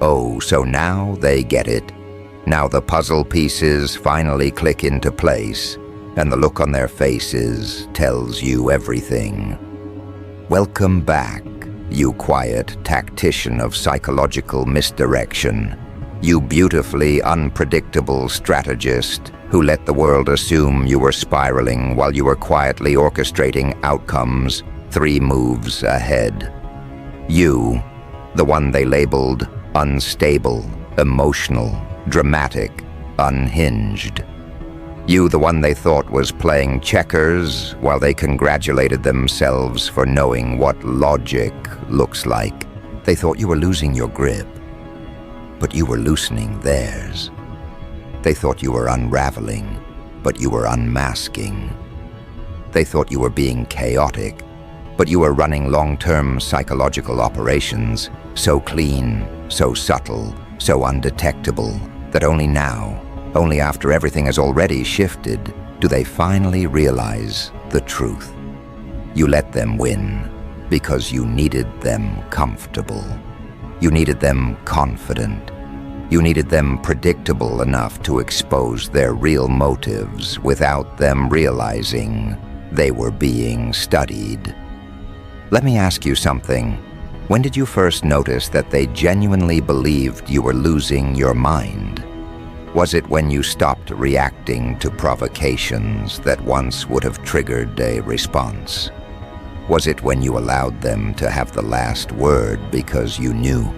Oh, so now they get it. Now the puzzle pieces finally click into place, and the look on their faces tells you everything. Welcome back, you quiet tactician of psychological misdirection. You beautifully unpredictable strategist who let the world assume you were spiraling while you were quietly orchestrating outcomes 3 moves ahead. You, the one they labeled unstable, emotional, dramatic, unhinged. You, the one they thought was playing checkers while they congratulated themselves for knowing what logic looks like. They thought you were losing your grip, but you were loosening theirs. They thought you were unraveling, but you were unmasking. They thought you were being chaotic, but you were running long-term psychological operations, so clean, so subtle, so undetectable, that only now, only after everything has already shifted, do they finally realize the truth. You let them win because you needed them comfortable. You needed them confident. You needed them predictable enough to expose their real motives without them realizing they were being studied. Let me ask you something. When did you first notice that they genuinely believed you were losing your mind? Was it when you stopped reacting to provocations that once would have triggered a response? Was it when you allowed them to have the last word because you knew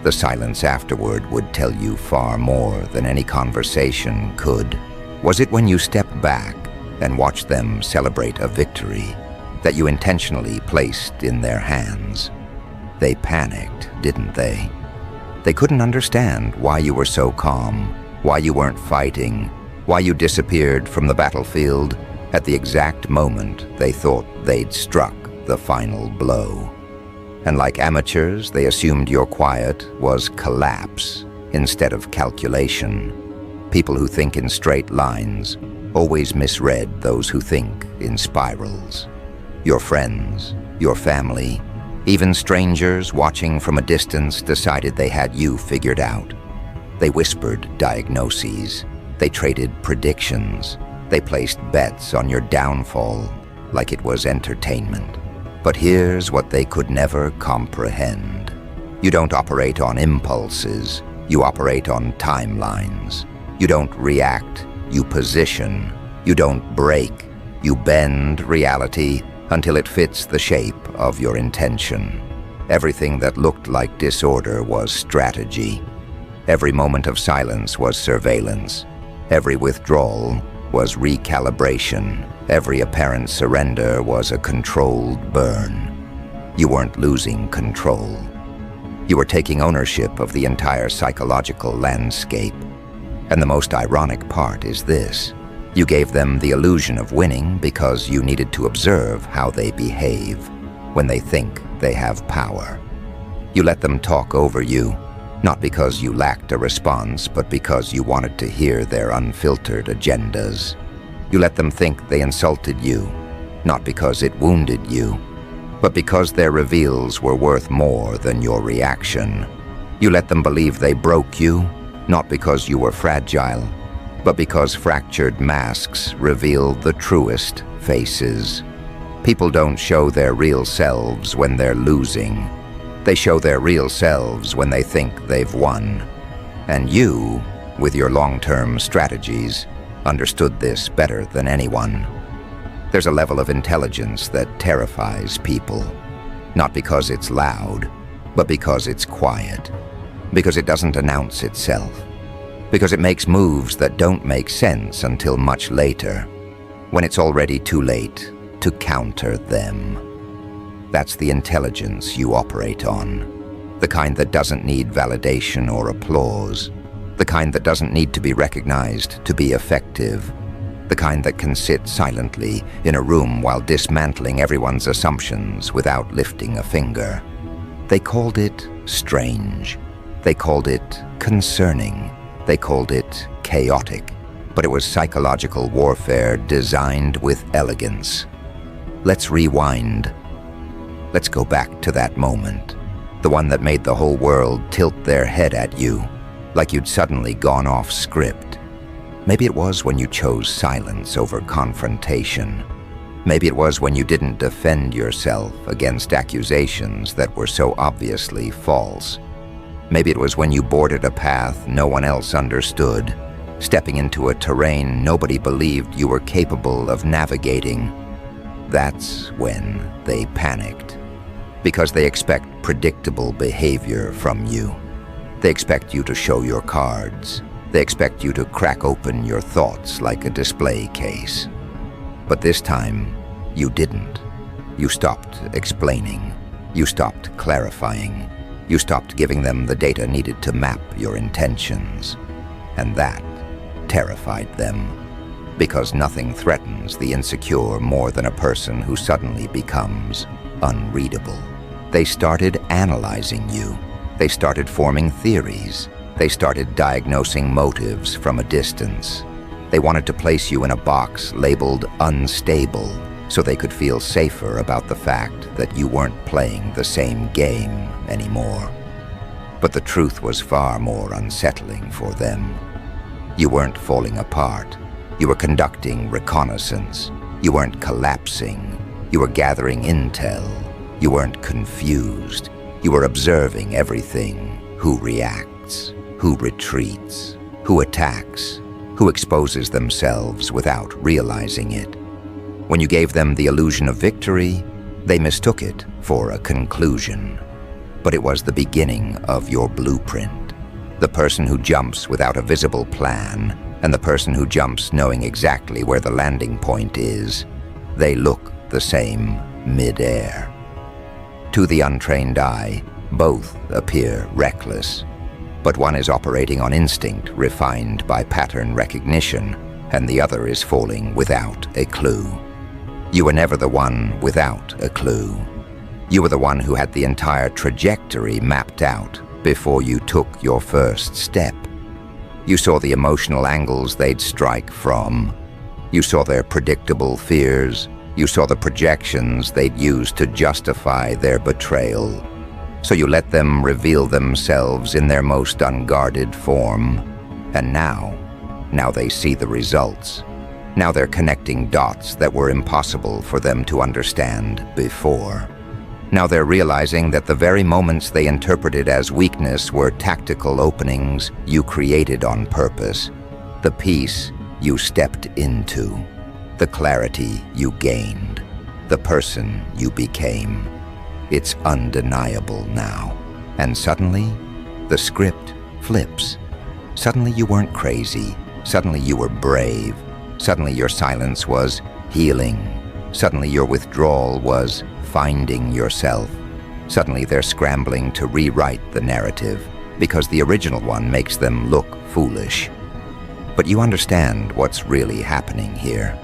the silence afterward would tell you far more than any conversation could? Was it when you stepped back and watched them celebrate a victory that you intentionally placed in their hands? They panicked, didn't they? They couldn't understand why you were so calm, why you weren't fighting, why you disappeared from the battlefield at the exact moment they thought they'd struck the final blow. And like amateurs, they assumed your quiet was collapse instead of calculation. People who think in straight lines always misread those who think in spirals. Your friends, your family, even strangers watching from a distance decided they had you figured out. They whispered diagnoses. They traded predictions. They placed bets on your downfall like it was entertainment. But here's what they could never comprehend. You don't operate on impulses. You operate on timelines. You don't react. You position. You don't break. You bend reality until it fits the shape of your intention. Everything that looked like disorder was strategy. Every moment of silence was surveillance. Every withdrawal was recalibration. Every apparent surrender was a controlled burn. You weren't losing control. You were taking ownership of the entire psychological landscape. And the most ironic part is this. You gave them the illusion of winning because you needed to observe how they behave when they think they have power. You let them talk over you, not because you lacked a response, but because you wanted to hear their unfiltered agendas. You let them think they insulted you, not because it wounded you, but because their reveals were worth more than your reaction. You let them believe they broke you, not because you were fragile, but because fractured masks reveal the truest faces. People don't show their real selves when they're losing. They show their real selves when they think they've won. And you, with your long-term strategies, understood this better than anyone. There's a level of intelligence that terrifies people, not because it's loud, but because it's quiet, because it doesn't announce itself, because it makes moves that don't make sense until much later, when it's already too late to counter them. That's the intelligence you operate on, the kind that doesn't need validation or applause, the kind that doesn't need to be recognized to be effective, the kind that can sit silently in a room while dismantling everyone's assumptions without lifting a finger. They called it strange. They called it concerning. They called it chaotic. But it was psychological warfare designed with elegance. Let's rewind. Let's go back to that moment. The one that made the whole world tilt their head at you, like you'd suddenly gone off script. Maybe it was when you chose silence over confrontation. Maybe it was when you didn't defend yourself against accusations that were so obviously false. Maybe it was when you boarded a path no one else understood, stepping into a terrain nobody believed you were capable of navigating. That's when they panicked, because they expect predictable behavior from you. They expect you to show your cards. They expect you to crack open your thoughts like a display case. But this time, you didn't. You stopped explaining. You stopped clarifying. You stopped giving them the data needed to map your intentions. And that terrified them, because nothing threatens the insecure more than a person who suddenly becomes unreadable. They started analyzing you. They started forming theories. They started diagnosing motives from a distance. They wanted to place you in a box labeled unstable so they could feel safer about the fact that you weren't playing the same game anymore. But the truth was far more unsettling for them. You weren't falling apart. You were conducting reconnaissance. You weren't collapsing. You were gathering intel. You weren't confused. You were observing everything: who reacts, who retreats, who attacks, who exposes themselves without realizing it. When you gave them the illusion of victory, they mistook it for a conclusion. But it was the beginning of your blueprint. The person who jumps without a visible plan, and the person who jumps knowing exactly where the landing point is, they look the same mid-air. To the untrained eye, both appear reckless. But one is operating on instinct refined by pattern recognition, and the other is falling without a clue. You were never the one without a clue. You were the one who had the entire trajectory mapped out before you took your first step. You saw the emotional angles they'd strike from. You saw their predictable fears. You saw the projections they'd use to justify their betrayal. So you let them reveal themselves in their most unguarded form. And now they see the results. Now they're connecting dots that were impossible for them to understand before. Now they're realizing that the very moments they interpreted as weakness were tactical openings you created on purpose, the peace you stepped into, the clarity you gained, the person you became. It's undeniable now. And suddenly, the script flips. Suddenly you weren't crazy. Suddenly you were brave. Suddenly your silence was healing. Suddenly your withdrawal was finding yourself. Suddenly they're scrambling to rewrite the narrative because the original one makes them look foolish. But you understand what's really happening here.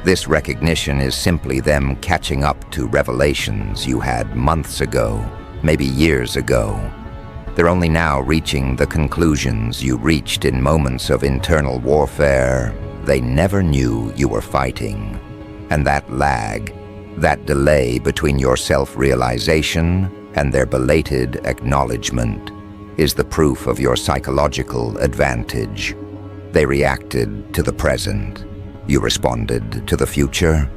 This recognition is simply them catching up to revelations you had months ago, maybe years ago. They're only now reaching the conclusions you reached in moments of internal warfare they never knew you were fighting. And that lag, that delay between your self-realization and their belated acknowledgement, is the proof of your psychological advantage. They reacted to the present. You responded to the future.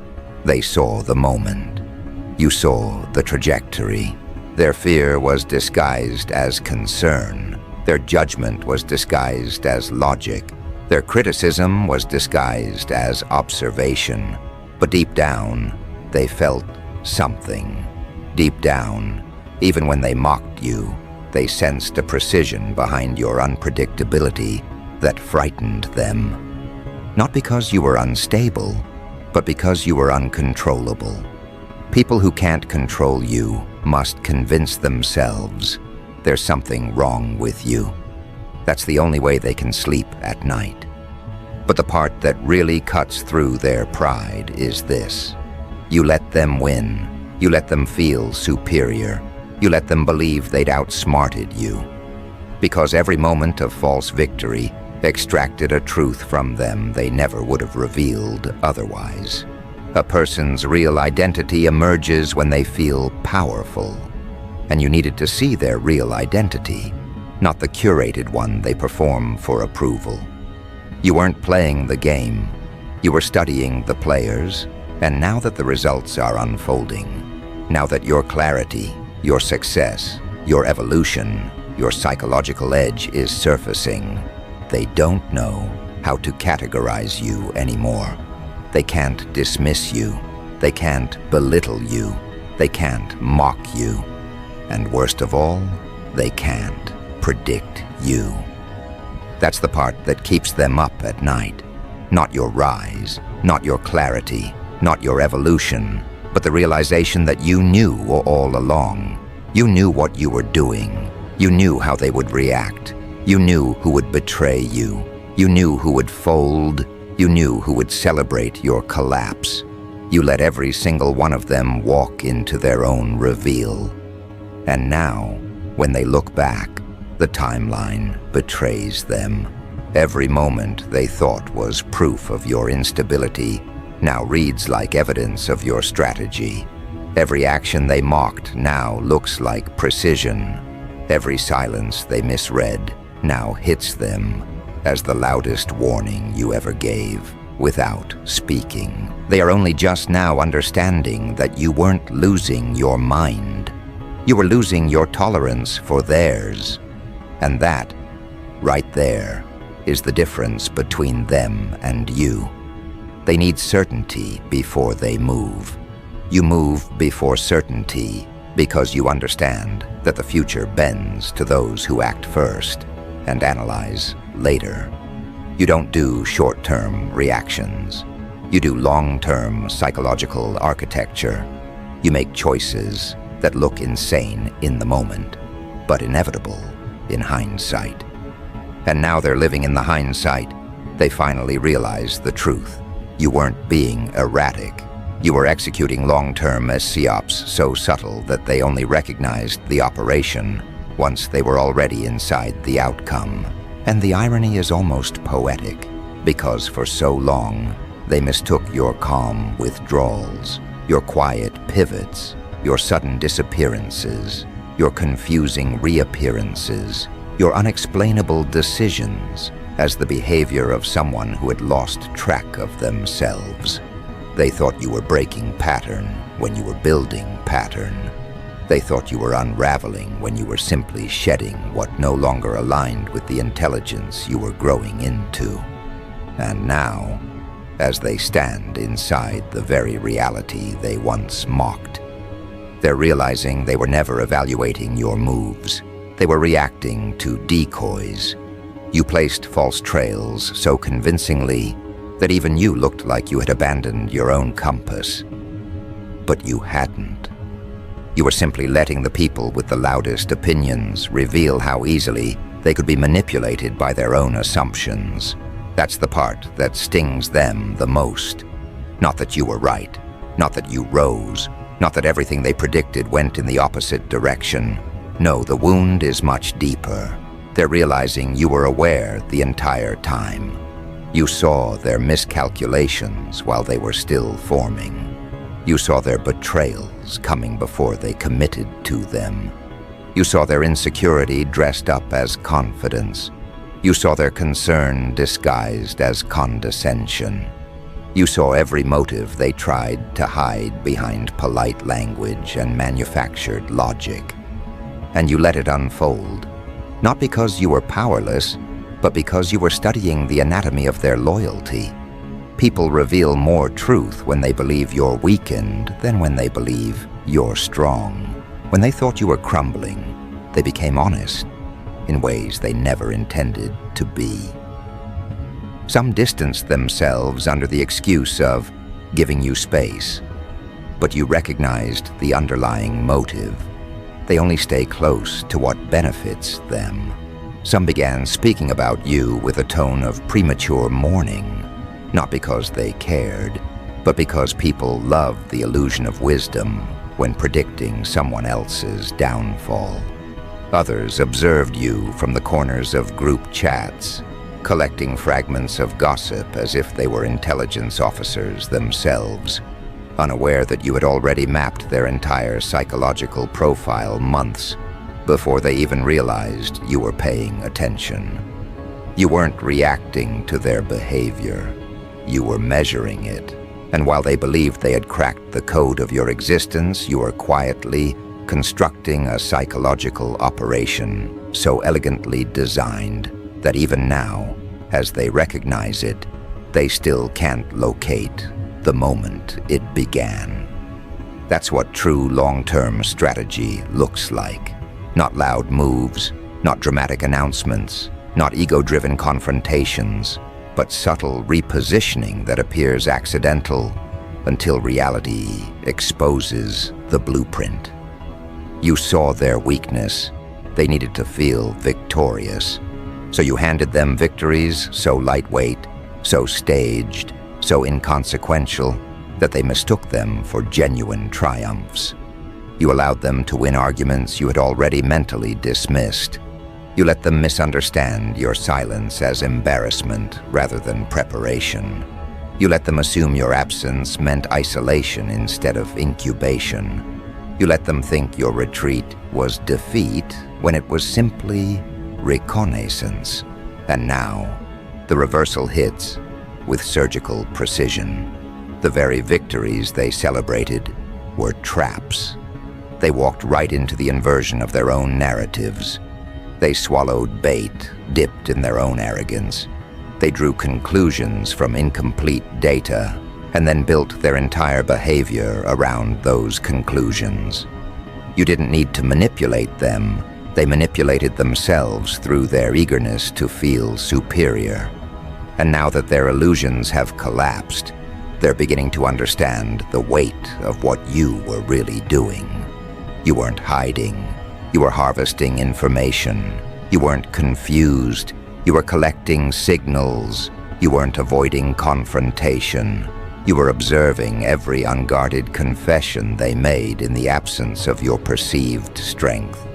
They saw the moment. You saw the trajectory. Their fear was disguised as concern. Their judgment was disguised as logic. Their criticism was disguised as observation. But deep down, they felt something. Deep down, even when they mocked you, they sensed a precision behind your unpredictability that frightened them. Not because you were unstable, but because you were uncontrollable. People who can't control you must convince themselves there's something wrong with you. That's the only way they can sleep at night. But the part that really cuts through their pride is this. You let them win. You let them feel superior. You let them believe they'd outsmarted you. Because every moment of false victory extracted a truth from them they never would have revealed otherwise. A person's real identity emerges when they feel powerful. and you needed to see their real identity, not the curated one they perform for approval. You weren't playing the game, you were studying the players, and now that the results are unfolding, now that your clarity, your success, your evolution, your psychological edge is surfacing, they don't know how to categorize you anymore. They can't dismiss you, they can't belittle you, they can't mock you, and worst of all, they can't predict you. That's the part that keeps them up at night. Not your rise, not your clarity, not your evolution, but the realization that you knew all along. You knew what you were doing. You knew how they would react. You knew who would betray you. You knew who would fold. You knew who would celebrate your collapse. You let every single one of them walk into their own reveal. And now, when they look back, the timeline betrays them. Every moment they thought was proof of your instability now reads like evidence of your strategy. Every action they mocked now looks like precision. Every silence they misread now hits them as the loudest warning you ever gave without speaking. They are only just now understanding that you weren't losing your mind. You were losing your tolerance for theirs. And that, right there, is the difference between them and you. They need certainty before they move. You move before certainty because you understand that the future bends to those who act first and analyze later. You don't do short-term reactions. You do long-term psychological architecture. You make choices that look insane in the moment, but inevitable in hindsight. And now they're living in the hindsight. They finally realize the truth. You weren't being erratic. You were executing long-term as Psyops so subtle that they only recognized the operation once they were already inside the outcome. And the irony is almost poetic, because for so long, they mistook your calm withdrawals, your quiet pivots, your sudden disappearances, your confusing reappearances, your unexplainable decisions as the behavior of someone who had lost track of themselves. They thought you were breaking pattern when you were building pattern. They thought you were unraveling when you were simply shedding what no longer aligned with the intelligence you were growing into. And now, as they stand inside the very reality they once mocked, they're realizing they were never evaluating your moves. They were reacting to decoys. You placed false trails so convincingly that even you looked like you had abandoned your own compass. But you hadn't. You were simply letting the people with the loudest opinions reveal how easily they could be manipulated by their own assumptions. That's the part that stings them the most. Not that you were right, not that you rose, not that everything they predicted went in the opposite direction. No, the wound is much deeper. They're realizing you were aware the entire time. You saw their miscalculations while they were still forming. You saw their betrayals coming before they committed to them. You saw their insecurity dressed up as confidence. You saw their concern disguised as condescension. You saw every motive they tried to hide behind polite language and manufactured logic. And you let it unfold, not because you were powerless, but because you were studying the anatomy of their loyalty. People reveal more truth when they believe you're weakened than when they believe you're strong. When they thought you were crumbling, they became honest in ways they never intended to be. Some distanced themselves under the excuse of giving you space, but you recognized the underlying motive. They only stay close to what benefits them. Some began speaking about you with a tone of premature mourning, not because they cared, but because people love the illusion of wisdom when predicting someone else's downfall. Others observed you from the corners of group chats, collecting fragments of gossip as if they were intelligence officers themselves. unaware that you had already mapped their entire psychological profile months before they even realized you were paying attention. You weren't reacting to their behavior. You were measuring it. And while they believed they had cracked the code of your existence, you were quietly constructing a psychological operation so elegantly designed that even now, as they recognize it, they still can't locate the moment it began. That's what true long-term strategy looks like. Not loud moves, not dramatic announcements, not ego-driven confrontations, but subtle repositioning that appears accidental until reality exposes the blueprint. You saw their weakness. They needed to feel victorious. So you handed them victories so lightweight, so staged, so inconsequential that they mistook them for genuine triumphs. You allowed them to win arguments you had already mentally dismissed. You let them misunderstand your silence as embarrassment rather than preparation. You let them assume your absence meant isolation instead of incubation. You let them think your retreat was defeat when it was simply reconnaissance. And now, the reversal hits with surgical precision. The very victories they celebrated were traps. They walked right into the inversion of their own narratives. They swallowed bait, dipped in their own arrogance. They drew conclusions from incomplete data and then built their entire behavior around those conclusions. You didn't need to manipulate them. They manipulated themselves through their eagerness to feel superior. And now that their illusions have collapsed, they're beginning to understand the weight of what you were really doing. You weren't hiding. You were harvesting information. You weren't confused. You were collecting signals. You weren't avoiding confrontation. You were observing every unguarded confession they made in the absence of your perceived strength.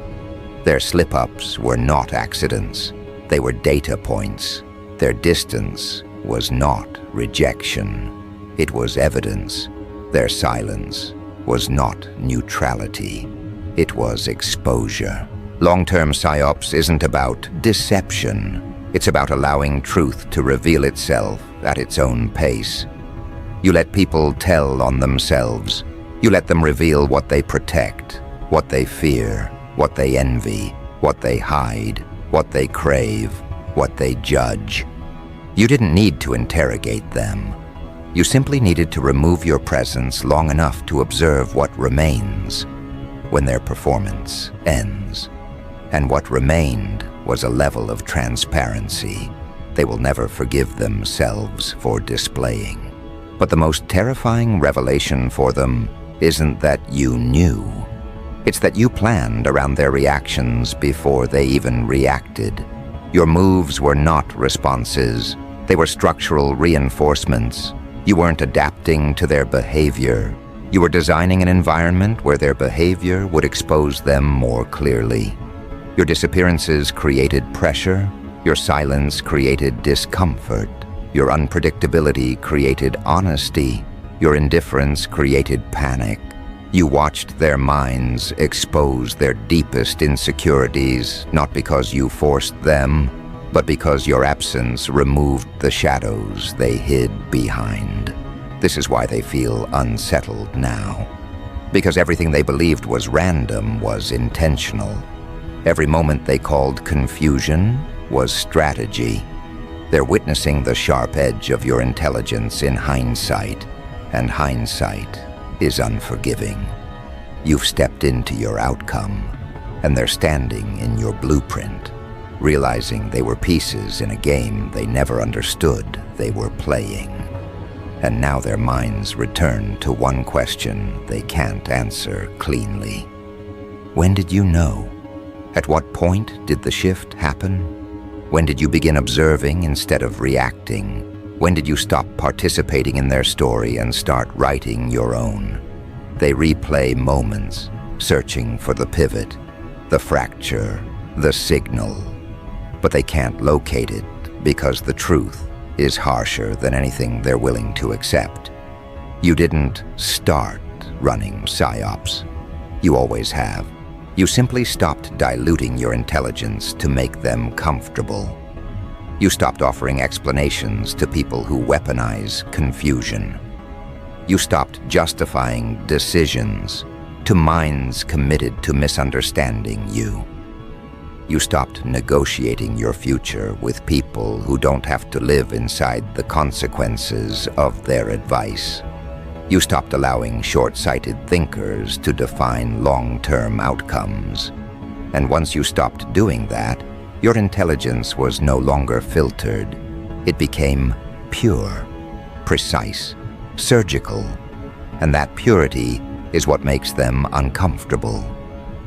Their slip-ups were not accidents. They were data points. Their distance was not rejection. It was evidence. Their silence was not neutrality. It was exposure. Long-term Psyops isn't about deception. It's about allowing truth to reveal itself at its own pace. You let people tell on themselves. You let them reveal what they protect, what they fear, what they envy, what they hide, what they crave, what they judge. You didn't need to interrogate them. You simply needed to remove your presence long enough to observe what remains when their performance ends. And what remained was a level of transparency they will never forgive themselves for displaying. But the most terrifying revelation for them isn't that you knew. It's that you planned around their reactions before they even reacted. Your moves were not responses. They were structural reinforcements. You weren't adapting to their behavior. You were designing an environment where their behavior would expose them more clearly. Your disappearances created pressure. Your silence created discomfort. Your unpredictability created honesty. Your indifference created panic. You watched their minds expose their deepest insecurities, not because you forced them, but because your absence removed the shadows they hid behind. This is why they feel unsettled now. Because everything they believed was random was intentional. Every moment they called confusion was strategy. They're witnessing the sharp edge of your intelligence in hindsight, and hindsight is unforgiving. You've stepped into your outcome, and they're standing in your blueprint, realizing they were pieces in a game they never understood they were playing. And now their minds return to one question they can't answer cleanly. When did you know? At what point did the shift happen? When did you begin observing instead of reacting? When did you stop participating in their story and start writing your own? They replay moments, searching for the pivot, the fracture, the signal. But they can't locate it because the truth is harsher than anything they're willing to accept. You didn't start running Psyops. You always have. You simply stopped diluting your intelligence to make them comfortable. You stopped offering explanations to people who weaponize confusion. You stopped justifying decisions to minds committed to misunderstanding you. You stopped negotiating your future with people who don't have to live inside the consequences of their advice. You stopped allowing short-sighted thinkers to define long-term outcomes. And once you stopped doing that, your intelligence was no longer filtered. It became pure, precise, surgical. And that purity is what makes them uncomfortable.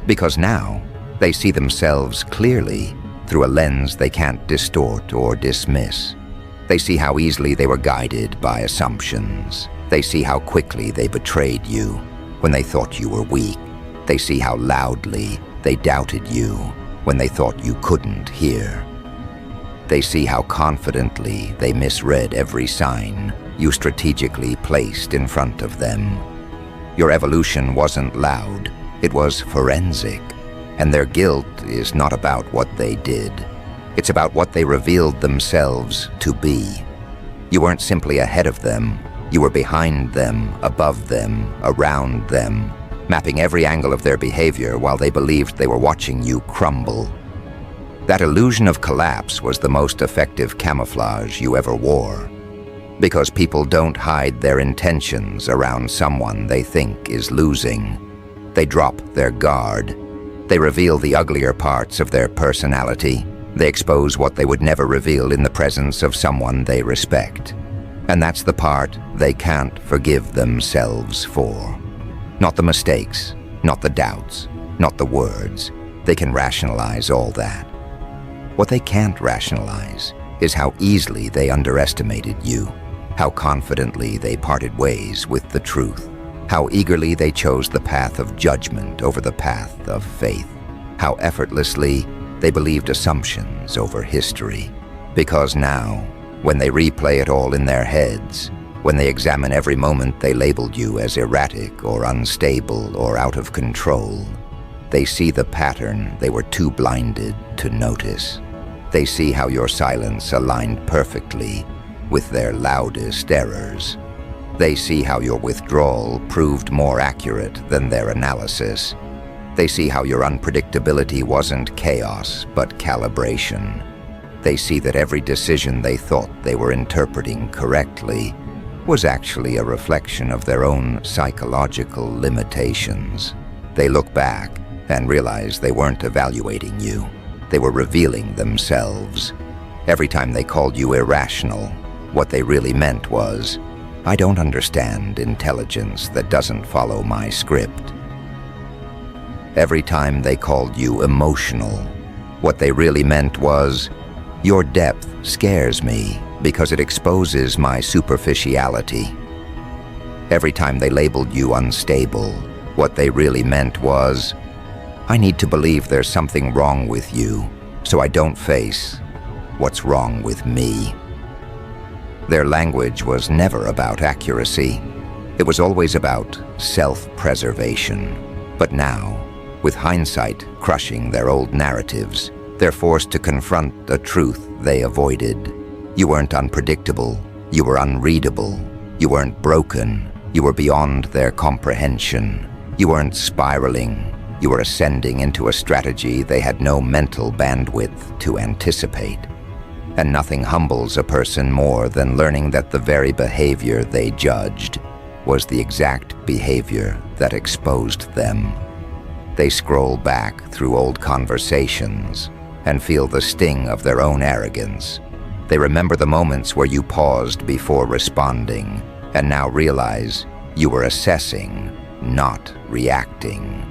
Because now, they see themselves clearly through a lens they can't distort or dismiss. They see how easily they were guided by assumptions. They see how quickly they betrayed you when they thought you were weak. They see how loudly they doubted you when they thought you couldn't hear. They see how confidently they misread every sign you strategically placed in front of them. Your evolution wasn't loud, it was forensic. And their guilt is not about what they did. It's about what they revealed themselves to be. You weren't simply ahead of them. You were behind them, above them, around them, mapping every angle of their behavior while they believed they were watching you crumble. That illusion of collapse was the most effective camouflage you ever wore. Because people don't hide their intentions around someone they think is losing. They drop their guard. They reveal the uglier parts of their personality. They expose what they would never reveal in the presence of someone they respect. And that's the part they can't forgive themselves for. Not the mistakes, not the doubts, not the words. They can rationalize all that. What they can't rationalize is how easily they underestimated you, how confidently they parted ways with the truth, how eagerly they chose the path of judgment over the path of faith, how effortlessly they believed assumptions over history. Because now, when they replay it all in their heads, when they examine every moment they labeled you as erratic or unstable or out of control, they see the pattern they were too blinded to notice. They see how your silence aligned perfectly with their loudest errors. They see how your withdrawal proved more accurate than their analysis. They see how your unpredictability wasn't chaos, but calibration. They see that every decision they thought they were interpreting correctly was actually a reflection of their own psychological limitations. They look back and realize they weren't evaluating you. They were revealing themselves. Every time they called you irrational, what they really meant was, I don't understand intelligence that doesn't follow my script. Every time they called you emotional, what they really meant was, your depth scares me because it exposes my superficiality. Every time they labeled you unstable, what they really meant was, I need to believe there's something wrong with you, so I don't face what's wrong with me. Their language was never about accuracy. It was always about self-preservation. But now, with hindsight crushing their old narratives, they're forced to confront a truth they avoided. You weren't unpredictable. You were unreadable. You weren't broken. You were beyond their comprehension. You weren't spiraling. You were ascending into a strategy they had no mental bandwidth to anticipate. And nothing humbles a person more than learning that the very behavior they judged was the exact behavior that exposed them. They scroll back through old conversations and feel the sting of their own arrogance. They remember the moments where you paused before responding and now realize you were assessing, not reacting.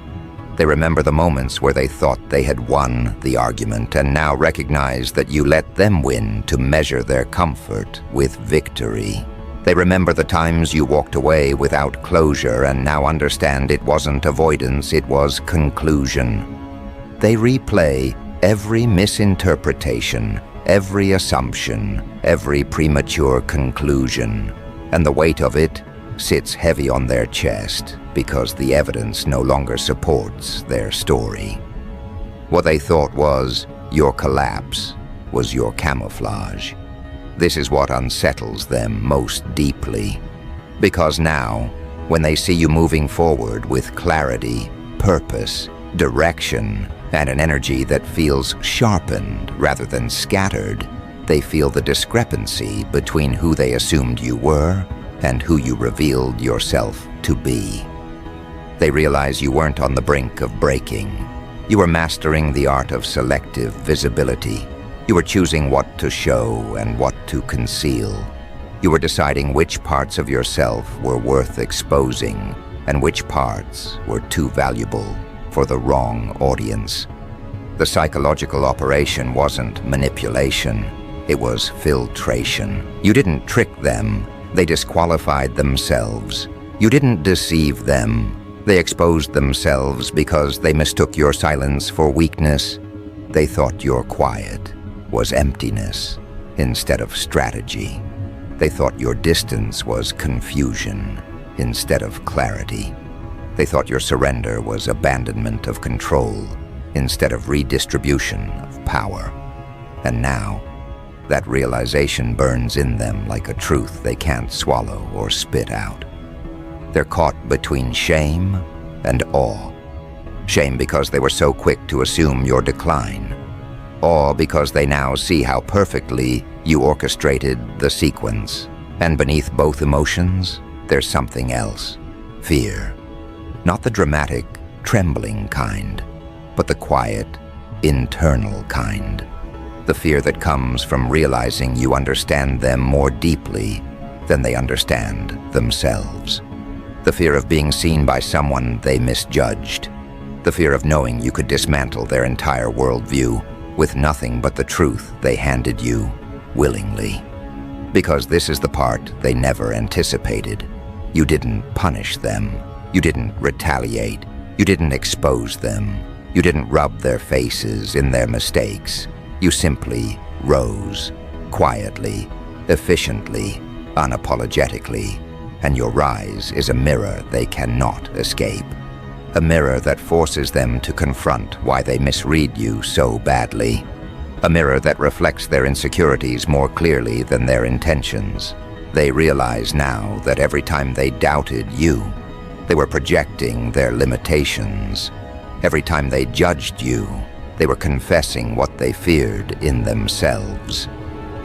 They remember the moments where they thought they had won the argument and now recognize that you let them win to measure their comfort with victory. They remember the times you walked away without closure and now understand it wasn't avoidance, it was conclusion. They replay every misinterpretation, every assumption, every premature conclusion, and the weight of it sits heavy on their chest because the evidence no longer supports their story. What they thought was your collapse was your camouflage. This is what unsettles them most deeply, because now, when they see you moving forward with clarity, purpose, direction, and an energy that feels sharpened rather than scattered, they feel the discrepancy between who they assumed you were and who you revealed yourself to be. They realize you weren't on the brink of breaking. You were mastering the art of selective visibility. You were choosing what to show and what to conceal. You were deciding which parts of yourself were worth exposing and which parts were too valuable for the wrong audience. The psychological operation wasn't manipulation, it was filtration. You didn't trick them, they disqualified themselves. You didn't deceive them, they exposed themselves because they mistook your silence for weakness. They thought your quiet was emptiness instead of strategy. They thought your distance was confusion instead of clarity. They thought your surrender was abandonment of control instead of redistribution of power. And now, that realization burns in them like a truth they can't swallow or spit out. They're caught between shame and awe. Shame because they were so quick to assume your decline. Awe because they now see how perfectly you orchestrated the sequence. And beneath both emotions, there's something else. Fear. Not the dramatic, trembling kind, but the quiet, internal kind. The fear that comes from realizing you understand them more deeply than they understand themselves. The fear of being seen by someone they misjudged. The fear of knowing you could dismantle their entire worldview with nothing but the truth they handed you willingly. Because this is the part they never anticipated. You didn't punish them. You didn't retaliate. You didn't expose them. You didn't rub their faces in their mistakes. You simply rose, quietly, efficiently, unapologetically, and your rise is a mirror they cannot escape. A mirror that forces them to confront why they misread you so badly. A mirror that reflects their insecurities more clearly than their intentions. They realize now that every time they doubted you, they were projecting their limitations. Every time they judged you, they were confessing what they feared in themselves.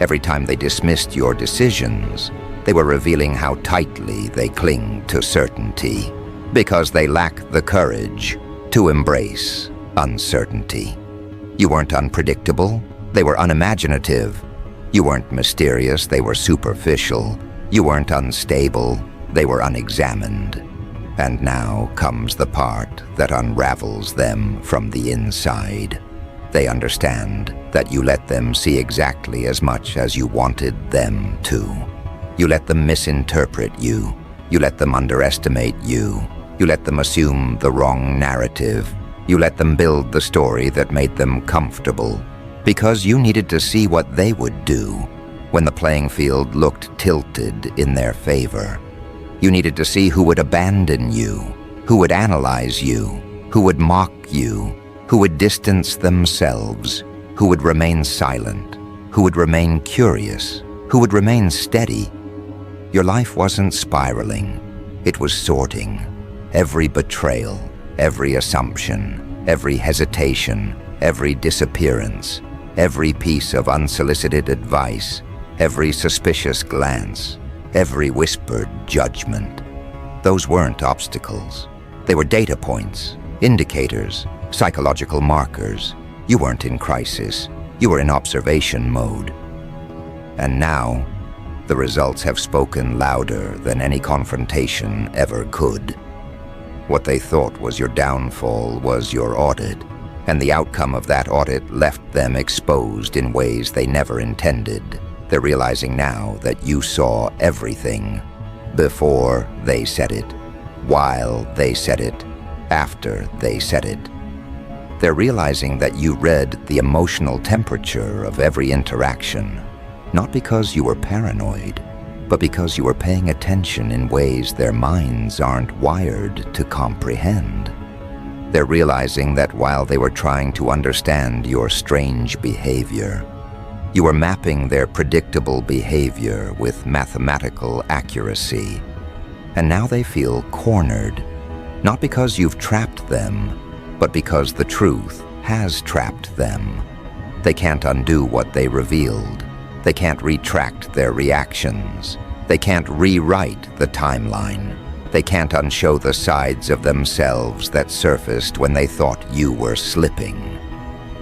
Every time they dismissed your decisions, they were revealing how tightly they cling to certainty, because they lack the courage to embrace uncertainty. You weren't unpredictable, they were unimaginative. You weren't mysterious, they were superficial. You weren't unstable, they were unexamined. And now comes the part that unravels them from the inside. They understand that you let them see exactly as much as you wanted them to. You let them misinterpret you. You let them underestimate you. You let them assume the wrong narrative. You let them build the story that made them comfortable, because you needed to see what they would do when the playing field looked tilted in their favor. You needed to see who would abandon you, who would analyze you, who would mock you, who would distance themselves, who would remain silent, who would remain curious, who would remain steady. Your life wasn't spiraling, it was sorting. Every betrayal, every assumption, every hesitation, every disappearance, every piece of unsolicited advice, every suspicious glance, every whispered judgment. Those weren't obstacles. They were data points, indicators, psychological markers. You weren't in crisis. You were in observation mode. And now, the results have spoken louder than any confrontation ever could. What they thought was your downfall was your audit, and the outcome of that audit left them exposed in ways they never intended. They're realizing now that you saw everything before they said it, while they said it, after they said it. They're realizing that you read the emotional temperature of every interaction, not because you were paranoid, but because you were paying attention in ways their minds aren't wired to comprehend. They're realizing that while they were trying to understand your strange behavior, you were mapping their predictable behavior with mathematical accuracy. And now they feel cornered, not because you've trapped them, but because the truth has trapped them. They can't undo what they revealed. They can't retract their reactions. They can't rewrite the timeline. They can't unshow the sides of themselves that surfaced when they thought you were slipping.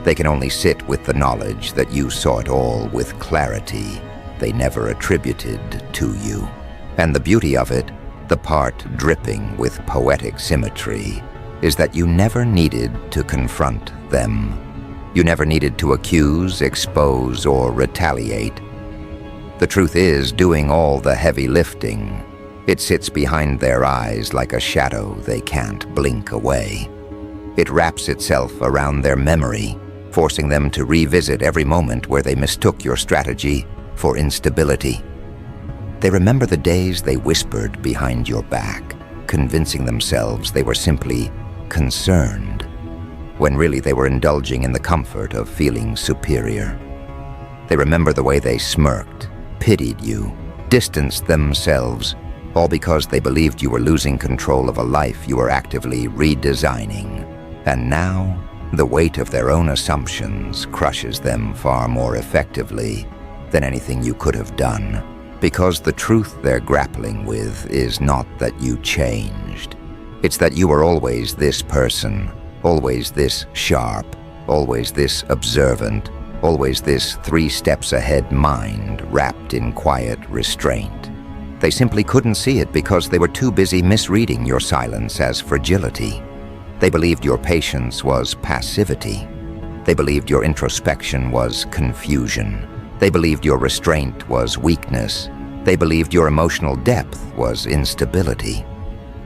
They can only sit with the knowledge that you saw it all with clarity they never attributed to you. And the beauty of it, the part dripping with poetic symmetry, is that you never needed to confront them. You never needed to accuse, expose, or retaliate. The truth is doing all the heavy lifting. It sits behind their eyes like a shadow they can't blink away. It wraps itself around their memory, forcing them to revisit every moment where they mistook your strategy for instability. They remember the days they whispered behind your back, convincing themselves they were simply concerned, when really they were indulging in the comfort of feeling superior. They remember the way they smirked, pitied you, distanced themselves, all because they believed you were losing control of a life you were actively redesigning. And now, the weight of their own assumptions crushes them far more effectively than anything you could have done, because the truth they're grappling with is not that you changed. It's that you were always this person, always this sharp, always this observant, always this 3 steps ahead mind wrapped in quiet restraint. They simply couldn't see it because they were too busy misreading your silence as fragility. They believed your patience was passivity. They believed your introspection was confusion. They believed your restraint was weakness. They believed your emotional depth was instability.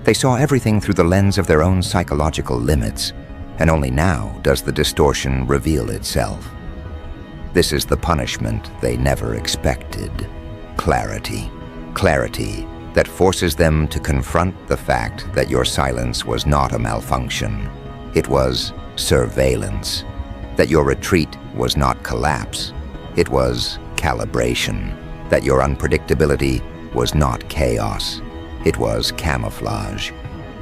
They saw everything through the lens of their own psychological limits, and only now does the distortion reveal itself. This is the punishment they never expected. Clarity. Clarity that forces them to confront the fact that your silence was not a malfunction. It was surveillance. That your retreat was not collapse. It was calibration. That your unpredictability was not chaos. It was camouflage.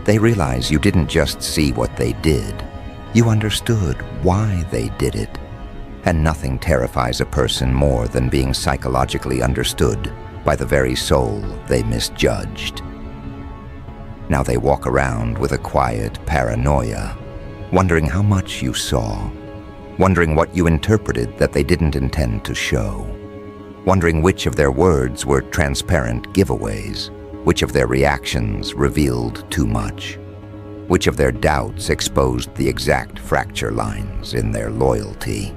They realize you didn't just see what they did. You understood why they did it. And nothing terrifies a person more than being psychologically understood by the very soul they misjudged. Now they walk around with a quiet paranoia, wondering how much you saw, wondering what you interpreted that they didn't intend to show, wondering which of their words were transparent giveaways, which of their reactions revealed too much, which of their doubts exposed the exact fracture lines in their loyalty.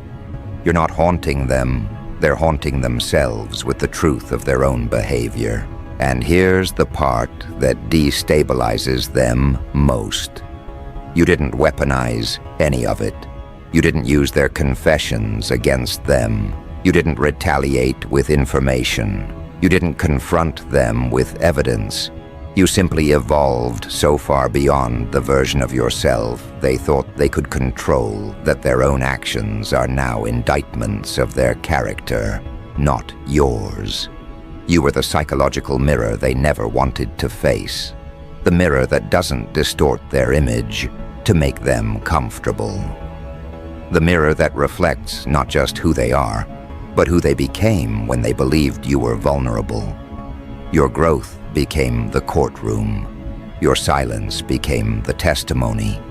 You're not haunting them, they're haunting themselves with the truth of their own behavior. And here's the part that destabilizes them most. You didn't weaponize any of it. You didn't use their confessions against them. You didn't retaliate with information. You didn't confront them with evidence. You simply evolved so far beyond the version of yourself they thought they could control that their own actions are now indictments of their character, not yours. You were the psychological mirror they never wanted to face, the mirror that doesn't distort their image to make them comfortable. The mirror that reflects not just who they are, but who they became when they believed you were vulnerable. Your growth became the courtroom. Your silence became the testimony.